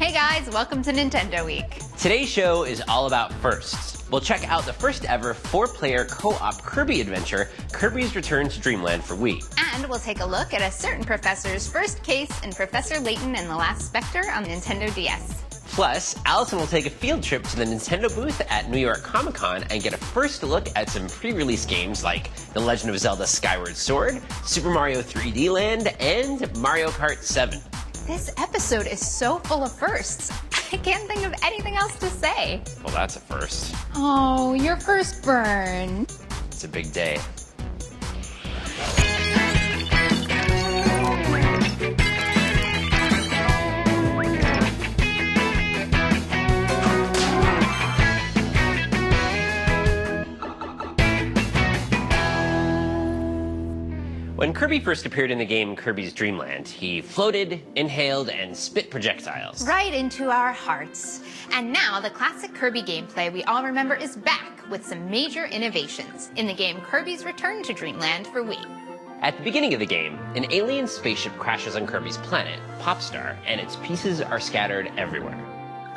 Hey guys, welcome to Nintendo Week. Today's show is all about firsts. We'll check out the first ever 4-player co-op Kirby adventure, Kirby's Return to Dreamland for Wii. And we'll take a look at a certain professor's first case in Professor Layton and the Last Spector on Nintendo DS. Plus, Allison will take a field trip to the Nintendo booth at New York ComicCon and get a first look at some pre-release games like The Legend of Zelda Skyward Sword, Super Mario 3D Land, and Mario Kart 7. This episode is so full of firsts. I can't think of anything else to say. Well, that's a first. Oh, your first burn. It's a big day. When Kirby first appeared in the game Kirby's Dreamland, he floated, inhaled, and spit projectiles. Right into our hearts. And now the classic Kirby gameplay we all remember is back with some major innovations in the game Kirby's Return to Dreamland for Wii. At the beginning of the game, an alien spaceship crashes on Kirby's planet, Popstar, and its pieces are scattered everywhere.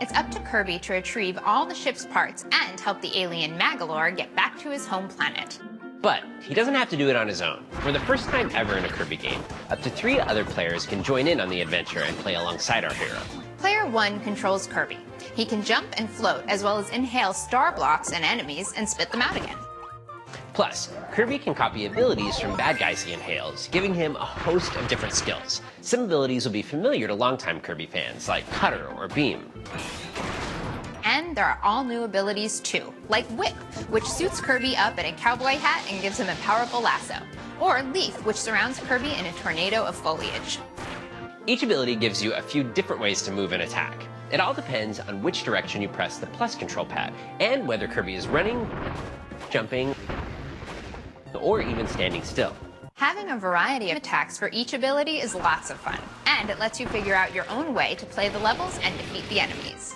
It's up to Kirby to retrieve all the ship's parts and help the alien Magolor get back to his home planet. But he doesn't have to do it on his own. For the first time ever in a Kirby game, up to 3 other players can join in on the adventure and play alongside our hero. Player 1 controls Kirby. He can jump and float, as well as inhale star blocks and enemies and spit them out again. Plus, Kirby can copy abilities from bad guys he inhales, giving him a host of different skills. Some abilities will be familiar to longtime Kirby fans, like Cutter or Beam. And there are all new abilities too, like Whip, which suits Kirby up in a cowboy hat and gives him a powerful lasso, or Leaf, which surrounds Kirby in a tornado of foliage. Each ability gives you a few different ways to move and attack. It all depends on which direction you press the plus control pad, and whether Kirby is running, jumping, or even standing still. Having a variety of attacks for each ability is lots of fun, and it lets you figure out your own way to play the levels and defeat the enemies.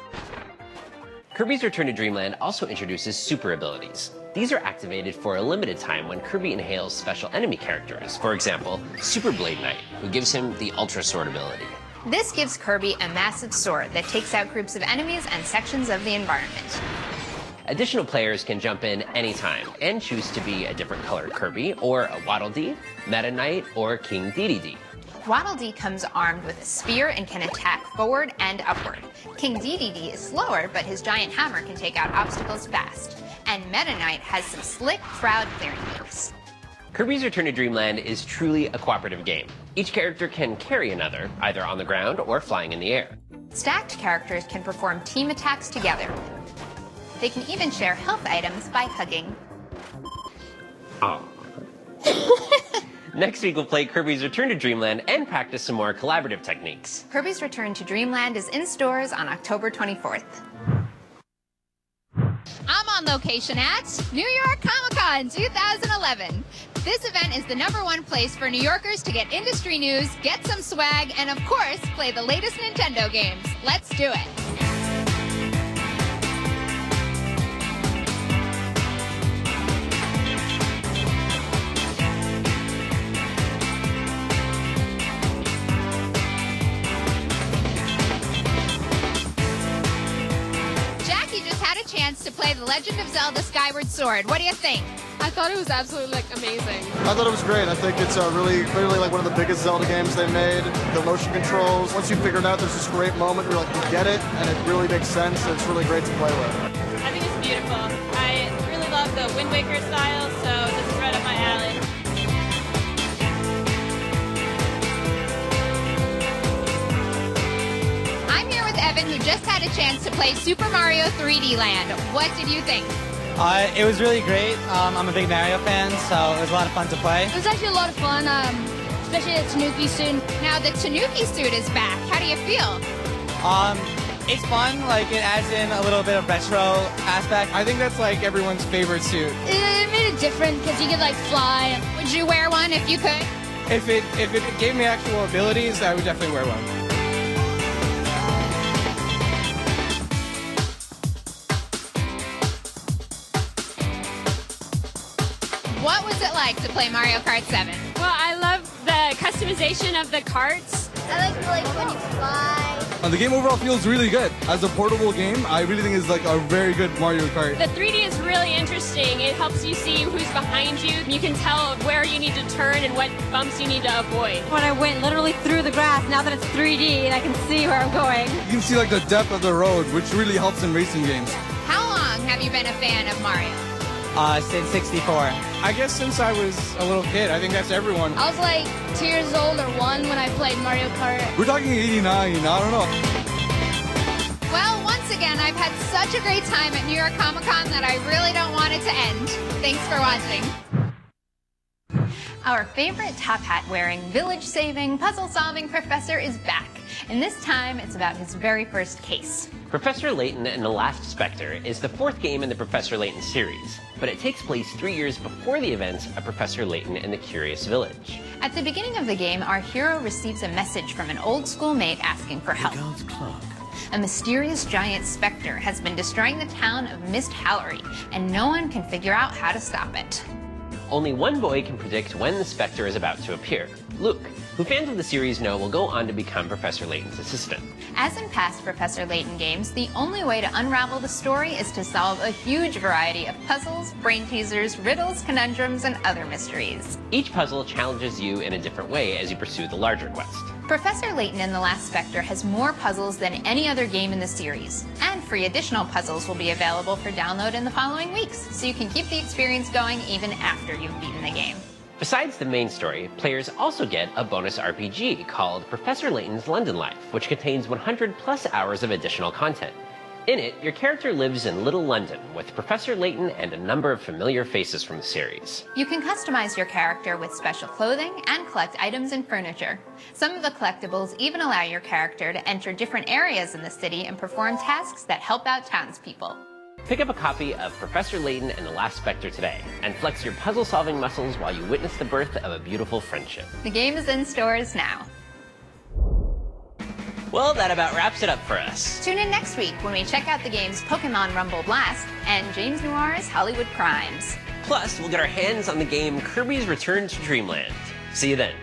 Kirby's Return to Dreamland also introduces super abilities. These are activated for a limited time when Kirby inhales special enemy characters. For example, Super Blade Knight, who gives him the Ultra Sword ability. This gives Kirby a massive sword that takes out groups of enemies and sections of the environment. Additional players can jump in anytime and choose to be a different colored Kirby, or a Waddle Dee, Meta Knight, or King Dedede. Waddle Dee comes armed with a spear and can attack forward and upward. King Dedede is slower, but his giant hammer can take out obstacles fast. And Meta Knight has some slick crowd clearing moves. Kirby's Return to Dreamland is truly a cooperative game. Each character can carry another, either on the ground or flying in the air. Stacked characters can perform team attacks together. They can even share health items by hugging. Oh. Next week, we'll play Kirby's Return to Dreamland and practice some more collaborative techniques. Kirby's Return to Dreamland is in stores on October 24th. I'm on location at New York ComicCon 2011. This event is the #1 place for New Yorkers to get industry news, get some swag, and of course, play the latest Nintendo games. Let's do it. To play The Legend of Zelda Skyward Sword. What do you think? I thought it was absolutely amazing. I thought it was great. I think it's really clearly one of the biggest Zelda games they've made. The motion controls, once you figure it out, there's this great moment where you get it and it really makes sense and it's really great to play with. I think it's beautiful. I really love the Wind Waker style, so this is right up my alley. Evan, who just had a chance to play Super Mario 3D Land. What did you think? It was really great. I'm a big Mario fan, so it was a lot of fun to play. It was actually a lot of fun, especially the Tanuki suit. Now the Tanuki suit is back. How do you feel? It's fun. It adds in a little bit of retro aspect. I think that's everyone's favorite suit. It made it different because you could fly. Would you wear one if you could? If it gave me actual abilities, I would definitely wear one. What was it like to play Mario Kart 7? Well, I love the customization of the carts. I like when you fly. The game overall feels really good. As a portable game, I really think it's like a very good Mario Kart. The 3D is really interesting. It helps you see who's behind you. You can tell where you need to turn and what bumps you need to avoid. When I went literally through the grass, now that it's 3D and I can see where I'm going. You can see like the depth of the road, which really helps in racing games. How long have you been a fan of Mario? Since 64. I guess since I was a little kid. I think that's everyone. I was like 2 years old or 1 when I played Mario Kart. We're talking 89, I don't know. Well, once again, I've had such a great time at New York Comic-Con that I really don't want it to end. Thanks for watching. Our favorite top hat wearing, village saving, puzzle solving professor is back. And this time it's about his very first case. Professor Layton and the Last Spector is the 4th game in the Professor Layton series, but it takes place 3 years before the events of Professor Layton and the Curious Village. At the beginning of the game, our hero receives a message from an old schoolmate asking for help. A mysterious giant Spector has been destroying the town of Mist Hallory, and no one can figure out how to stop it. Only one boy can predict when the Spector is about to appear, Luke, who fans of the series know will go on to become Professor Layton's assistant. As in past Professor Layton games, the only way to unravel the story is to solve a huge variety of puzzles, brain teasers, riddles, conundrums, and other mysteries. Each puzzle challenges you in a different way as you pursue the larger quest. Professor Layton and the Last Spector has more puzzles than any other game in the series, and free additional puzzles will be available for download in the following weeks, so you can keep the experience going even after you've beaten the game. Besides the main story, players also get a bonus RPG called Professor Layton's London Life, which contains 100+ hours of additional content. In it, your character lives in Little London with Professor Layton and a number of familiar faces from the series. You can customize your character with special clothing and collect items and furniture. Some of the collectibles even allow your character to enter different areas in the city and perform tasks that help out townspeople. Pick up a copy of Professor Layton and the Last Spector today, and flex your puzzle-solving muscles while you witness the birth of a beautiful friendship. The game is in stores now. Well, that about wraps it up for us. Tune in next week when we check out the games Pokemon Rumble Blast and James Noir's Hollywood Crimes. Plus, we'll get our hands on the game Kirby's Return to Dreamland. See you then.